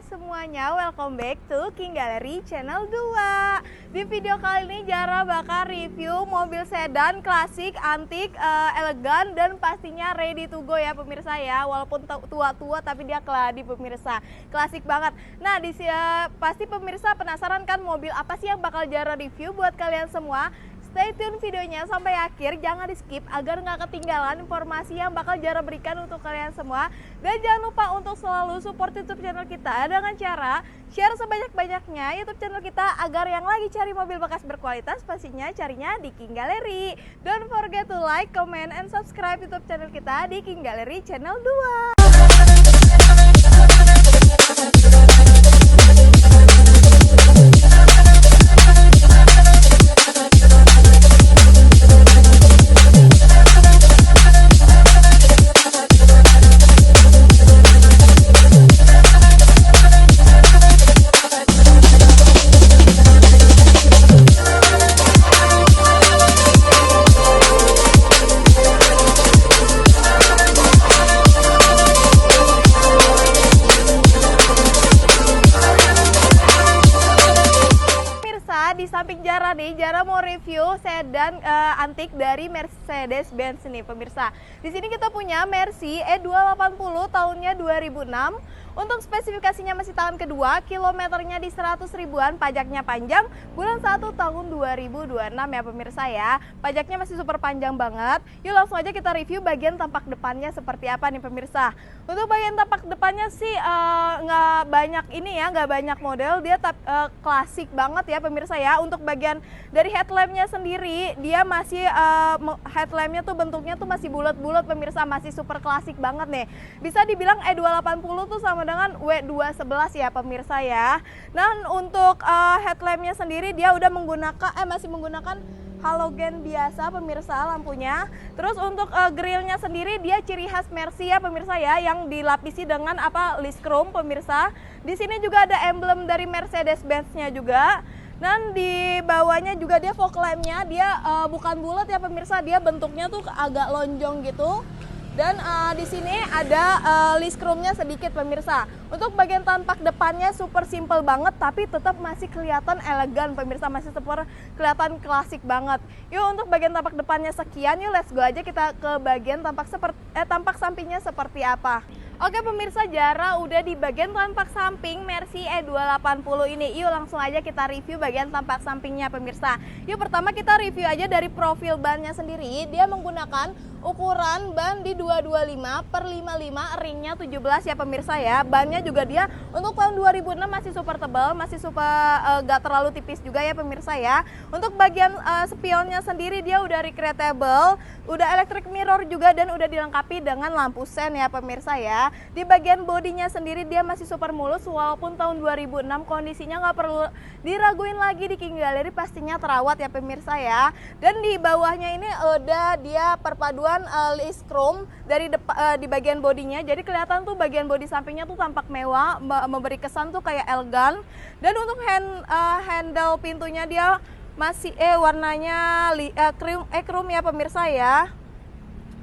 semuanya, welcome back to King Gallery Channel 2. Di video kali ini Jara bakal review mobil sedan klasik, antik, elegan, dan pastinya ready to go ya pemirsa ya. Walaupun tua-tua tapi dia keladi pemirsa, klasik banget. Nah pasti pemirsa penasaran kan mobil apa sih yang bakal Jara review buat kalian semua. Stay tune videonya sampai akhir, jangan di skip agar nggak ketinggalan informasi yang bakal Jara berikan untuk kalian semua. Dan jangan lupa untuk selalu support YouTube channel kita dengan cara share sebanyak-banyaknya YouTube channel kita agar yang lagi cari mobil bekas berkualitas pastinya carinya di King Gallery. Don't forget to like, comment, and subscribe YouTube channel kita di King Gallery Channel 2. Di samping Jara nih, Jara mau review sedan antik dari Mercedes-Benz nih pemirsa. Di sini kita punya Mercy E280 tahunnya 2006. Untuk spesifikasinya masih tahun kedua, kilometernya di 100 ribuan, pajaknya panjang, bulan 1 tahun 2026 ya pemirsa ya. Pajaknya masih super panjang banget. Yuk langsung aja kita review bagian tampak depannya seperti apa nih pemirsa. Untuk bagian tampak depannya sih nggak banyak ini ya, nggak banyak model. Dia klasik banget ya pemirsa ya. Untuk bagian dari headlampnya sendiri, dia masih headlampnya tuh bentuknya tuh masih bulat-bulat pemirsa, masih super klasik banget nih. Bisa dibilang E280 tuh sama dengan W211 ya pemirsa ya. Dan untuk headlampnya sendiri dia udah masih menggunakan halogen biasa pemirsa lampunya. Terus untuk grillnya sendiri dia ciri khas Mercy ya pemirsa ya, yang dilapisi dengan list chrome pemirsa. Di sini juga ada emblem dari Mercedes-Benz-nya juga. Dan di bawahnya juga dia fog lamp-nya dia bukan bulat ya pemirsa, dia bentuknya tuh agak lonjong gitu. Dan di sini ada list chrome-nya sedikit pemirsa. Untuk bagian tampak depannya super simple banget tapi tetap masih kelihatan elegan pemirsa, masih super kelihatan klasik banget. Yuk untuk bagian tampak depannya sekian, yuk let's go aja kita ke bagian tampak sampingnya seperti apa. Oke pemirsa, Jara udah di bagian tampak samping Mercy E280 ini. Yuk langsung aja kita review bagian tampak sampingnya pemirsa. Yuk pertama kita review aja dari profil bannya sendiri. Dia menggunakan ukuran ban di 225/55, ringnya 17 ya pemirsa ya. Bannya juga dia untuk tahun 2006 masih super tebal, masih super gak terlalu tipis juga ya pemirsa ya. Untuk bagian spionnya sendiri dia udah recreatable, udah electric mirror juga, dan udah dilengkapi dengan lampu sen ya pemirsa ya. Di bagian bodinya sendiri dia masih super mulus, walaupun tahun 2006 kondisinya nggak perlu diraguin lagi di King Gallery, pastinya terawat ya pemirsa ya. Dan di bawahnya ini udah dia perpaduan list chrome dari di bagian bodinya, jadi kelihatan tuh bagian bodi sampingnya tuh tampak mewah, memberi kesan tuh kayak elegan. Dan untuk handle pintunya dia masih warnanya chrome ya pemirsa ya.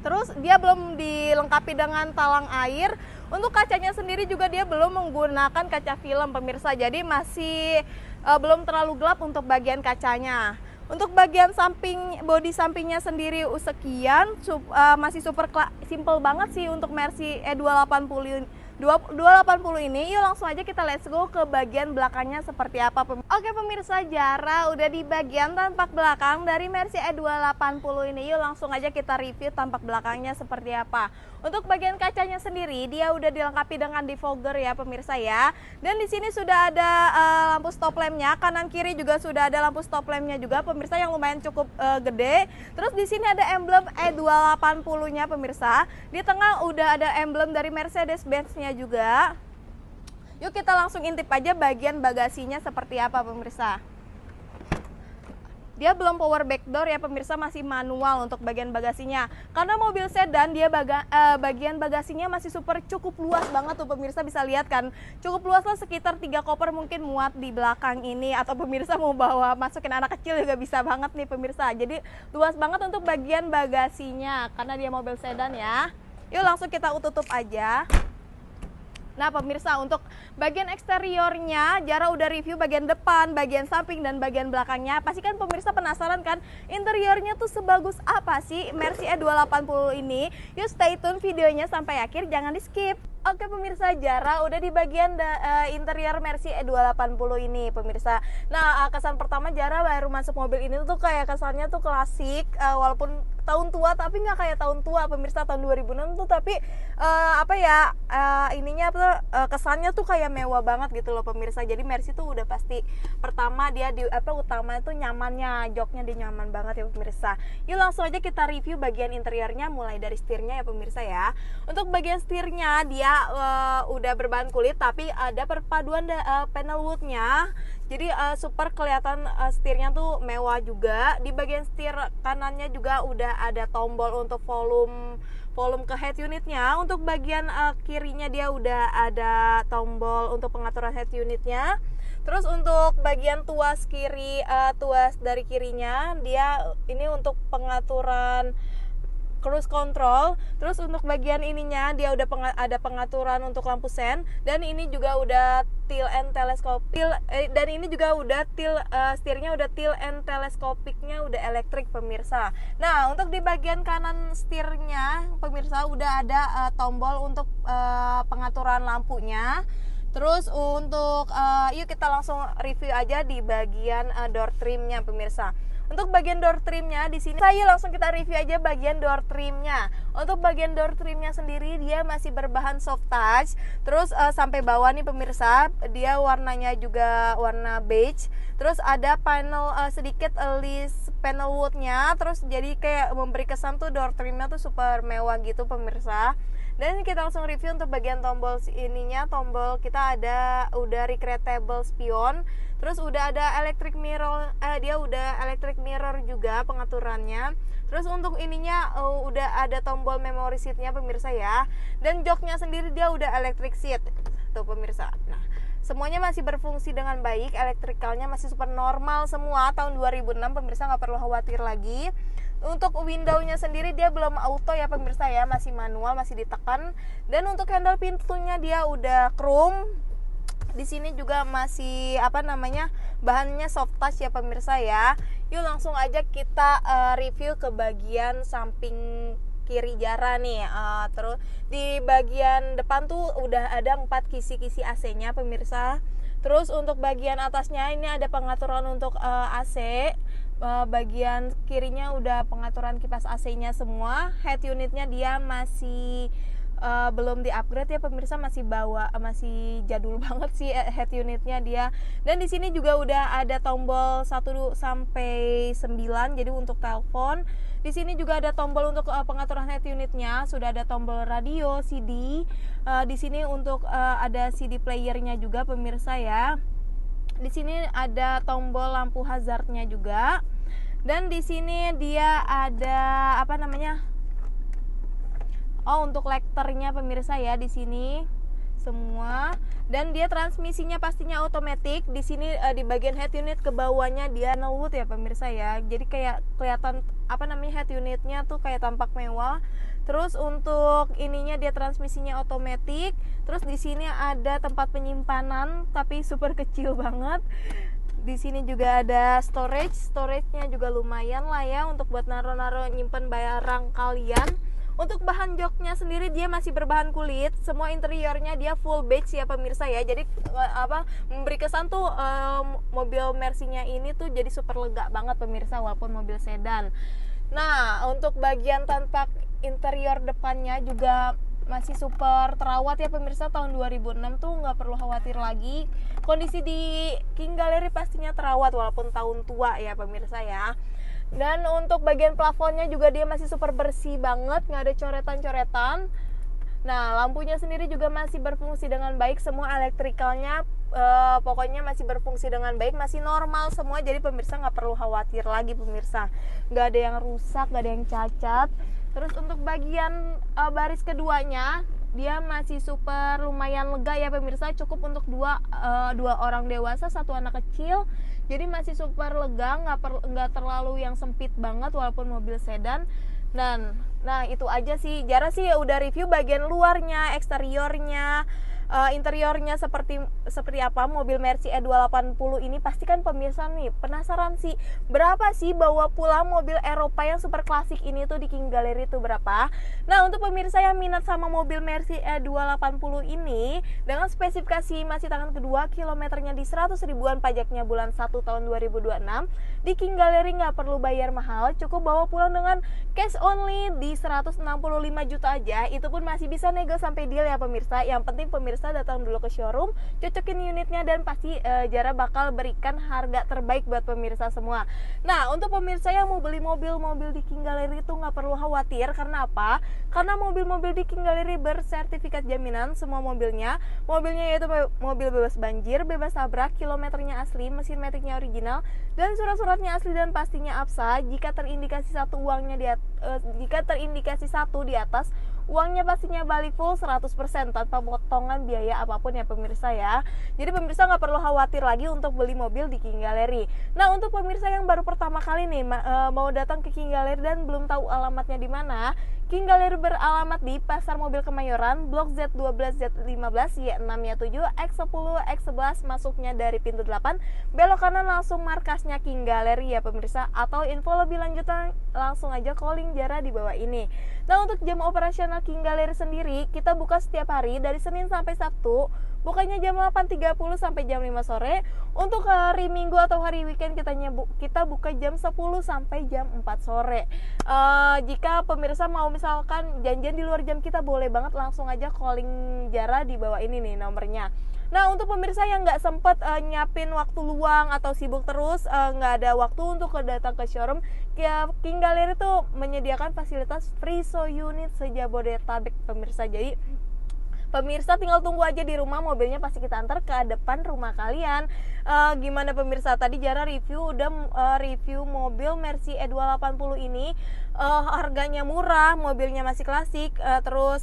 Terus dia belum dilengkapi dengan talang air. Untuk kacanya sendiri juga dia belum menggunakan kaca film pemirsa, jadi masih belum terlalu gelap untuk bagian kacanya. Untuk bagian bodi sampingnya sendiri sekian, masih super simple banget sih untuk Mercy E280 ini. Yuk langsung aja kita let's go ke bagian belakangnya seperti apa. Oke pemirsa, Jara udah di bagian tampak belakang dari Mercy E280 ini. Yuk langsung aja kita review tampak belakangnya seperti apa. Untuk bagian kacanya sendiri dia udah dilengkapi dengan defogger ya pemirsa ya. Dan di sini sudah ada lampu stop lampnya, kanan kiri juga sudah ada lampu stop lampnya juga pemirsa, yang lumayan cukup gede. Terus di sini ada emblem E280-nya pemirsa. Di tengah udah ada emblem dari Mercedes-Benz-nya juga. Yuk kita langsung intip aja bagian bagasinya seperti apa pemirsa. Dia belum power back door ya pemirsa, masih manual untuk bagian bagasinya. Karena mobil sedan dia bagian bagasinya masih cukup luas banget tuh pemirsa, bisa lihat kan. Cukup luas lah, sekitar 3 koper mungkin muat di belakang ini, atau pemirsa mau bawa masukin anak kecil juga bisa banget nih pemirsa. Jadi luas banget untuk bagian bagasinya karena dia mobil sedan ya. Yuk langsung kita tutup aja. Nah pemirsa, untuk bagian eksteriornya Jara udah review bagian depan, bagian samping, dan bagian belakangnya. Pasti kan pemirsa penasaran kan interiornya tuh sebagus apa sih Mercy E280 ini? Yuk stay tune videonya sampai akhir, jangan di skip. Oke pemirsa, Jara udah di bagian interior Mercy E280 ini pemirsa. Nah kesan pertama Jara baru masuk mobil ini tuh kayak kesannya tuh klasik, walaupun tahun tua tapi nggak kayak tahun tua pemirsa, tahun 2006 tuh, tapi ininya kesannya tuh kayak mewah banget gitu loh pemirsa. Jadi Mercy tuh udah pasti pertama dia utama itu nyamannya, joknya dia nyaman banget ya pemirsa. Yuk langsung aja kita review bagian interiornya, mulai dari setirnya ya pemirsa ya. Untuk bagian setirnya dia udah berbahan kulit tapi ada perpaduan panel woodnya, jadi super kelihatan setirnya tuh mewah juga. Di bagian setir kanannya juga udah ada tombol untuk volume ke head unitnya. Untuk bagian kirinya dia udah ada tombol untuk pengaturan head unitnya. Terus untuk bagian tuas dari kirinya dia ini untuk pengaturan cruise control. Terus untuk bagian ininya dia udah ada pengaturan untuk lampu sen, dan ini juga udah tilt and telescopic, dan ini juga udah setirnya udah tilt and teleskopiknya udah elektrik pemirsa. Nah untuk di bagian kanan setirnya pemirsa udah ada tombol untuk pengaturan lampunya. Terus untuk yuk kita langsung review aja di bagian door trimnya pemirsa. Untuk bagian door trimnya di sini saya langsung kita review aja bagian door trimnya. Untuk bagian door trimnya sendiri dia masih berbahan soft touch. Terus sampai bawah nih pemirsa dia warnanya juga warna beige. Terus ada panel sedikit list panel woodnya. Terus jadi kayak memberi kesan tuh door trimnya tuh super mewah gitu pemirsa. Dan kita langsung review untuk bagian tombol ininya. Tombol kita udah recreatable spion. Terus udah ada electric mirror, dia udah electric mirror juga pengaturannya. Terus untuk ininya udah ada tombol memory seatnya pemirsa ya. Dan joknya sendiri dia udah electric seat tuh pemirsa. Nah semuanya masih berfungsi dengan baik, elektrikalnya masih super normal semua. Tahun 2006 pemirsa nggak perlu khawatir lagi. Untuk window-nya sendiri dia belum auto ya pemirsa ya, masih manual, masih ditekan. Dan untuk handle pintunya dia udah chrome. Di sini juga masih bahannya soft touch ya pemirsa ya. Yuk langsung aja kita review ke bagian samping kiri Jara nih. Terus di bagian depan tuh udah ada 4 kisi-kisi AC-nya pemirsa. Terus untuk bagian atasnya ini ada pengaturan untuk AC. Bagian kirinya udah pengaturan kipas AC-nya semua. Head unitnya dia masih belum di-upgrade ya pemirsa, masih jadul banget sih head unitnya dia. Dan di sini juga udah ada tombol 1 sampai 9 jadi untuk telepon. Di sini juga ada tombol untuk pengaturan head unitnya, sudah ada tombol radio, CD. Di sini untuk ada CD playernya juga pemirsa ya. Di sini ada tombol lampu hazardnya juga. Dan di sini dia ada untuk lekternya pemirsa ya di sini semua. Dan dia transmisinya pastinya otomatis. Di sini di bagian head unit ke bawahnya dia wood ya pemirsa ya. Jadi kayak kelihatan head unitnya tuh kayak tampak mewah. Terus untuk ininya dia transmisinya otomatis. Terus di sini ada tempat penyimpanan tapi super kecil banget. Di sini juga ada storage-nya juga lumayan lah ya untuk buat naro-naro nyimpen barang kalian. Untuk bahan joknya sendiri dia masih berbahan kulit. Semua interiornya dia full beige ya pemirsa ya. Jadi memberi kesan tuh mobil Mercy-nya ini tuh jadi super lega banget pemirsa walaupun mobil sedan. Nah, untuk bagian tampak interior depannya juga masih super terawat ya pemirsa. Tahun 2006 tuh nggak perlu khawatir lagi. Kondisi di King Gallery pastinya terawat walaupun tahun tua ya pemirsa ya. Dan untuk bagian plafonnya juga dia masih super bersih banget, nggak ada coretan-coretan. Nah lampunya sendiri juga masih berfungsi dengan baik, semua elektrikalnya pokoknya masih berfungsi dengan baik, masih normal semua. Jadi pemirsa nggak perlu khawatir lagi pemirsa, nggak ada yang rusak, nggak ada yang cacat. Terus untuk bagian baris keduanya dia masih super lumayan lega ya pemirsa, cukup untuk dua orang dewasa, 1 anak kecil. Jadi masih super lega, nggak terlalu yang sempit banget walaupun mobil sedan. Dan nah itu aja sih, Jara sih udah review bagian luarnya, eksteriornya, interiornya seperti apa mobil Mercy E280 ini, pastikan pemirsa nih penasaran sih berapa sih bawa pulang mobil Eropa yang super klasik ini tuh di King Gallery tuh berapa. Nah, untuk pemirsa yang minat sama mobil Mercy E280 ini dengan spesifikasi masih tangan kedua, kilometernya di 100 ribuan, pajaknya bulan 1 tahun 2026, di King Gallery nggak perlu bayar mahal, cukup bawa pulang dengan cash only di 165 juta aja. Itu pun masih bisa nego sampai deal ya pemirsa. Yang penting pemirsa datang dulu ke showroom, cocokin unitnya, dan pasti Jara bakal berikan harga terbaik buat pemirsa semua. Nah, untuk pemirsa yang mau beli mobil di King Gallery itu nggak perlu khawatir. Karena apa? Karena mobil-mobil di King Gallery bersertifikat jaminan semua mobilnya yaitu mobil bebas banjir, bebas tabrak, kilometernya asli, mesin metiknya original, dan surat-suratnya asli dan pastinya absa. Jika terindikasi satu di atas, uangnya pastinya balik full 100% tanpa potongan biaya apapun ya pemirsa ya. Jadi pemirsa nggak perlu khawatir lagi untuk beli mobil di King Gallery. Nah, untuk pemirsa yang baru pertama kali nih mau datang ke King Gallery dan belum tahu alamatnya di mana, King Gallery beralamat di Pasar Mobil Kemayoran, Blok Z12, Z15, Y6, Y7, X10, X11, masuknya dari pintu 8, belok kanan langsung markasnya King Gallery ya pemirsa. Atau info lebih lanjut langsung aja calling Jara di bawah ini. Nah, untuk jam operasional King Gallery sendiri, kita buka setiap hari dari Senin sampai Sabtu, bukanya jam 8.30 sampai jam 5 sore. Untuk hari Minggu atau hari weekend kita buka jam 10 sampai jam 4 sore. Jika pemirsa mau misalkan janjian di luar jam kita, boleh banget langsung aja calling Jara di bawah ini nih nomornya. Nah, untuk pemirsa yang nggak sempet nyiapin waktu luang atau sibuk terus, nggak ada waktu untuk datang ke showroom, King Gallery tuh menyediakan fasilitas free show unit se-Jabodetabek pemirsa. Jadi pemirsa tinggal tunggu aja di rumah, mobilnya pasti kita antar ke depan rumah kalian. Gimana pemirsa, tadi Jara review mobil Mercy E280 ini. Harganya murah, mobilnya masih klasik, terus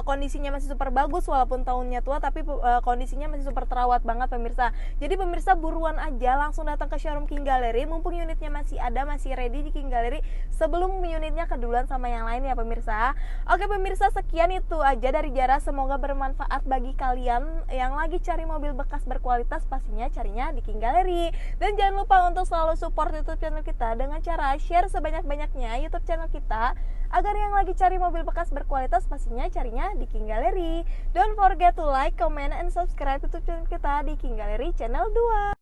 kondisinya masih super bagus walaupun tahunnya tua, tapi kondisinya masih super terawat banget pemirsa. Jadi pemirsa buruan aja langsung datang ke showroom King Gallery, mumpung unitnya masih ada, masih ready di King Gallery sebelum unitnya keduluan sama yang lain ya pemirsa. Oke pemirsa, sekian itu aja dari Jara, semoga bermanfaat bagi kalian yang lagi cari mobil bekas berkualitas, pastinya carinya di King Gallery. Dan jangan lupa untuk selalu support YouTube channel kita dengan cara share sebanyak-banyaknya YouTube channel kita, agar yang lagi cari mobil bekas berkualitas pastinya carinya di King Gallery. Don't forget to like, comment, and subscribe YouTube channel kita di King Gallery Channel 2.